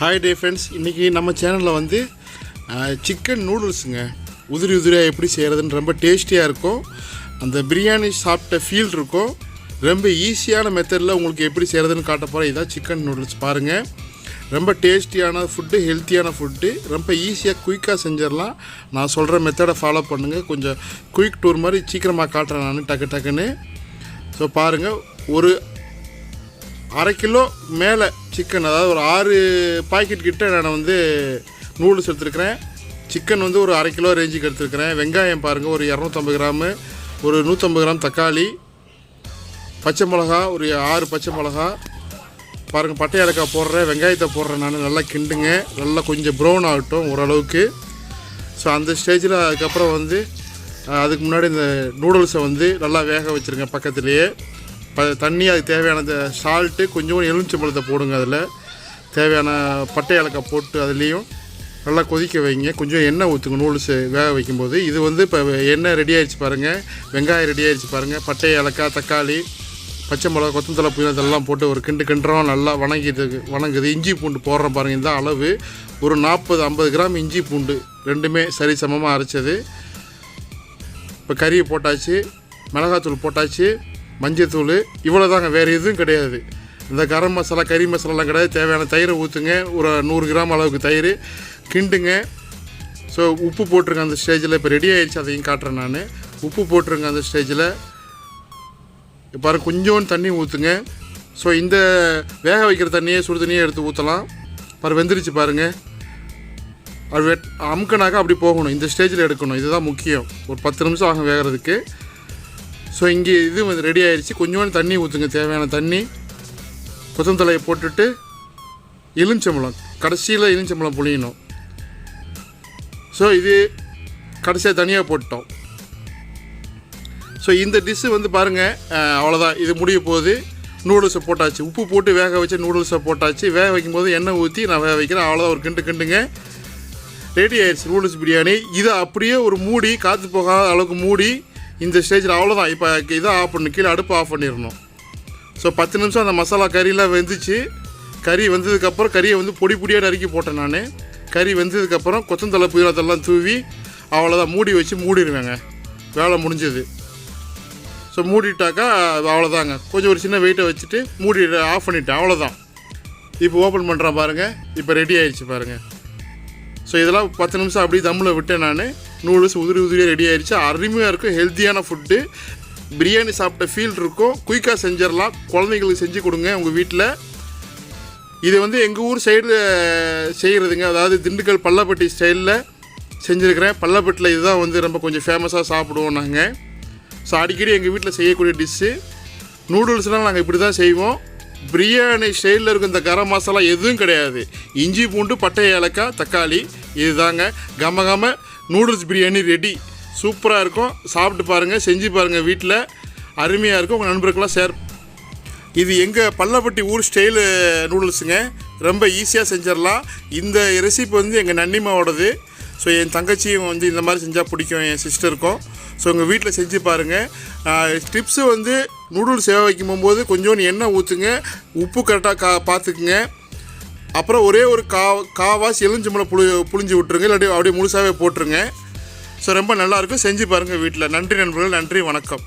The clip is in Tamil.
ஹாய் டே ஃப்ரெண்ட்ஸ், இன்றைக்கி நம்ம சேனலில் வந்து சிக்கன் நூடுல்ஸுங்க உதிரி உதிரியாக எப்படி செய்கிறதுன்னு ரொம்ப டேஸ்டியாக இருக்கும். அந்த பிரியாணி சாப்பிட்ட ஃபீல் இருக்கும். ரொம்ப ஈஸியான மெத்தடில் உங்களுக்கு எப்படி செய்கிறதுன்னு காட்ட போகிறேன். இதான் சிக்கன் நூடுல்ஸ் பாருங்கள். ரொம்ப டேஸ்டியான ஃபுட்டு, ஹெல்த்தியான ஃபுட்டு, ரொம்ப ஈஸியாக குயிக்காக செஞ்சிடலாம். நான் சொல்கிற மெத்தடை ஃபாலோ பண்ணுங்கள். கொஞ்சம் குயிக் டூர் மாதிரி சீக்கிரமாக காட்டுறேன் நான் டக்குன்னு. ஸோ பாருங்கள், ஒரு அரை கிலோ மேலே சிக்கன், அதாவது ஒரு 6 பாக்கெட் கிட்ட நான் வந்து நூடுல்ஸ் எடுத்துருக்கிறேன். சிக்கன் வந்து ஒரு அரை கிலோ ரேஞ்சுக்கு எடுத்துருக்கிறேன். வெங்காயம் பாருங்கள், ஒரு 250 கிராமு, ஒரு 150 கிராம் தக்காளி, பச்சை மிளகா ஒரு 6 பச்சை மிளகா பாருங்கள். பட்டை ஏலக்காய் போடுறேன், வெங்காயத்தை போடுறேன் நான். நல்லா கிண்டுங்க, நல்லா கொஞ்சம் ப்ரௌன் ஆகட்டும் ஓரளவுக்கு. ஸோ அந்த ஸ்டேஜில் அதுக்கப்புறம் வந்து அதுக்கு முன்னாடி இந்த நூடுல்ஸை வந்து நல்லா வேக வச்சுருங்க. பக்கத்துலேயே தண்ணி, அதுக்கு தேவையான சால்ட்டு, கொஞ்சம் எலுமிச்சம்பழத்தை போடுங்க. அதில் தேவையான பட்டை ஏலக்காய் போட்டு அதுலேயும் நல்லா கொதிக்க வைங்க. கொஞ்சம் எண்ணெய் ஊற்றுங்க நூடுல்ஸு வேக வைக்கும்போது. இது வந்து இப்போ எண்ணெய் ரெடி ஆகிடுச்சு பாருங்கள், வெங்காயம் ரெடி ஆகிடுச்சு பாருங்கள். பட்டை ஏலக்காய், தக்காளி, பச்சை மிளகா, கொத்தமல்லி, புதினா இதெல்லாம் போட்டு ஒரு கிண்டுறோம். நல்லா வணங்குது. இஞ்சி பூண்டு போடுறோம் பாருங்கள். இந்த அளவு ஒரு 40-50 கிராம் இஞ்சி பூண்டு ரெண்டுமே சரி சமமாக அரைச்சது. இப்போ கறியை போட்டாச்சு, மிளகாத்தூள் போட்டாச்சு, மஞ்சத்தூள், இவ்வளோ தாங்க, வேறு எதுவும் கிடையாது. இந்த கரம் மசாலா, கறி மசாலாலாம் கிடையாது. தேவையான தயிரை ஊற்றுங்க, ஒரு 100 கிராம் அளவுக்கு தயிர், கிண்டுங்க. ஸோ உப்பு போட்டுருங்க அந்த ஸ்டேஜில். இப்போ ரெடி ஆகிடுச்சு, அதையும் காட்டுறேன் நான். உப்பு போட்டுருங்க அந்த ஸ்டேஜில். பாருங்கள், கொஞ்சோண்டு தண்ணி ஊற்றுங்க. ஸோ இந்த வேக வைக்கிற தண்ணியே சுடு தண்ணியே எடுத்து ஊற்றலாம். வெந்துருச்சு பாருங்கள். அது அமுக்கனாக்கா அப்படி போகணும், இந்த ஸ்டேஜில் எடுக்கணும். இதுதான் முக்கியம். ஒரு 10 நிமிஷம் ஆகும் வேகிறதுக்கு. ஸோ இங்கே இது வந்து ரெடி ஆகிடுச்சு. கொஞ்சோண்டு தண்ணி ஊற்றுங்க, தேவையான தண்ணி. கொத்தமல்லியை போட்டுட்டு எலுமிச்சம்பழம், கடைசியில் எலுமிச்சம்பழம் புளியணும். ஸோ இது கடைசியாக தனியாக போட்டோம். ஸோ இந்த டிஷ்ஷு வந்து பாருங்கள், அவ்வளோதான். இது முடிய போகுது. நூடுல்ஸை போட்டாச்சு, உப்பு போட்டு வேக வச்சு நூடுல்ஸை போட்டாச்சு. வேக வைக்கும்போது எண்ணெய் ஊற்றி நான் வேக வைக்கிறேன். அவ்வளோதான், ஒரு கிண்டுங்க. ரெடி ஆகிடுச்சு நூடுல்ஸ் பிரியாணி. இதை அப்படியே ஒரு மூடி, காற்று போகாத அளவுக்கு மூடி இந்த ஸ்டேஜில் அவ்வளோதான். இப்போ இதை ஆஃப் பண்ணணும், கீழே அடுப்பு ஆஃப் பண்ணிடணும். ஸோ 10 நிமிஷம் அந்த மசாலா கறியெலாம் வெந்துச்சு. கறி வெந்ததுக்கப்புறம் கறியை வந்து பொடியாக நறுக்கி போட்டேன் நான். கறி வெந்ததுக்கப்புறம் கொத்தமல்லி, புதினாத்தெல்லாம் தூவி அவ்வளோதான், மூடி வச்சு மூடிடுவேங்க. வேலை முடிஞ்சது. ஸோ மூடிட்டாக்கா அவ்வளோதாங்க. கொஞ்சம் ஒரு சின்ன வெயிட்டை வச்சுட்டு மூடி ஆஃப் பண்ணிவிட்டேன். அவ்வளோதான். இப்போ ஓப்பன் பண்ணுறேன் பாருங்கள். இப்போ ரெடி ஆகிடுச்சு பாருங்கள். ஸோ இதெல்லாம் 10 நிமிஷம் அப்படியே தம்மில் விட்டேன் நான். நூடுல்ஸ் உதிரியாக ரெடி ஆகிடுச்சு. அருமையாக இருக்கும், ஹெல்த்தியான ஃபுட்டு. பிரியாணி சாப்பிட்ட ஃபீல் இருக்கும். குயிக்காக செஞ்சிடலாம். குழந்தைங்களுக்கு செஞ்சு கொடுங்க உங்கள் வீட்டில். இது வந்து எங்கள் ஊர் சைடில் செய்கிறதுங்க. அதாவது திண்டுக்கல் பள்ளப்பட்டி ஸ்டைலில் செஞ்சுருக்கிறேன். பள்ளப்பட்டியில் இதுதான் வந்து ரொம்ப கொஞ்சம் ஃபேமஸாக சாப்பிடுவோம் நாங்கள். ஸோ அடிக்கடி எங்கள் வீட்டில் செய்யக்கூடிய டிஷ்ஷு நூடுல்ஸ்னால் நாங்கள் இப்படி தான் செய்வோம். பிரியாணி ஸ்டைலில் இருக்கும் இந்த கரம் மசாலா எதுவும் கிடையாது. இஞ்சி பூண்டு, பட்டை ஏலக்காய், தக்காளி, இதுதாங்க. கம நூடுல்ஸ் பிரியாணி ரெடி. சூப்பராக இருக்கும். சாப்பிட்டு பாருங்கள், செஞ்சு பாருங்கள் வீட்டில். அருமையாக இருக்கும். உங்கள் நண்பர்களாக ஷேர். இது எங்கள் பள்ளப்பட்டி ஊர் ஸ்டைலு நூடுல்ஸுங்க. ரொம்ப ஈஸியாக செஞ்சிடலாம். இந்த ரெசிபி வந்து எங்கள் நன்னிமாவோடது. ஸோ என் தங்கச்சியும் வந்து இந்த மாதிரி செஞ்சால் பிடிக்கும், என் சிஸ்டருக்கும். ஸோ உங்கள் வீட்டில் செஞ்சு பாருங்கள். டிப்ஸு வந்து நூடுல்ஸ் சேவை வைக்கும் போகும்போது கொஞ்சோண்டு எண்ணெய் ஊற்றுங்க, உப்பு கரெக்டாக பார்த்துக்குங்க. அப்புறம் ஒரே ஒரு காவாசி எலுமிச்சம்பழம் புளிஞ்சு விட்ருங்க, இல்லாட்டி அப்படியே முழுசாகவே போட்டுருங்க. ஸோ ரொம்ப நல்லாயிருக்கும். செஞ்சு பாருங்கள் வீட்டில். நன்றி நண்பர்கள், நன்றி, வணக்கம்.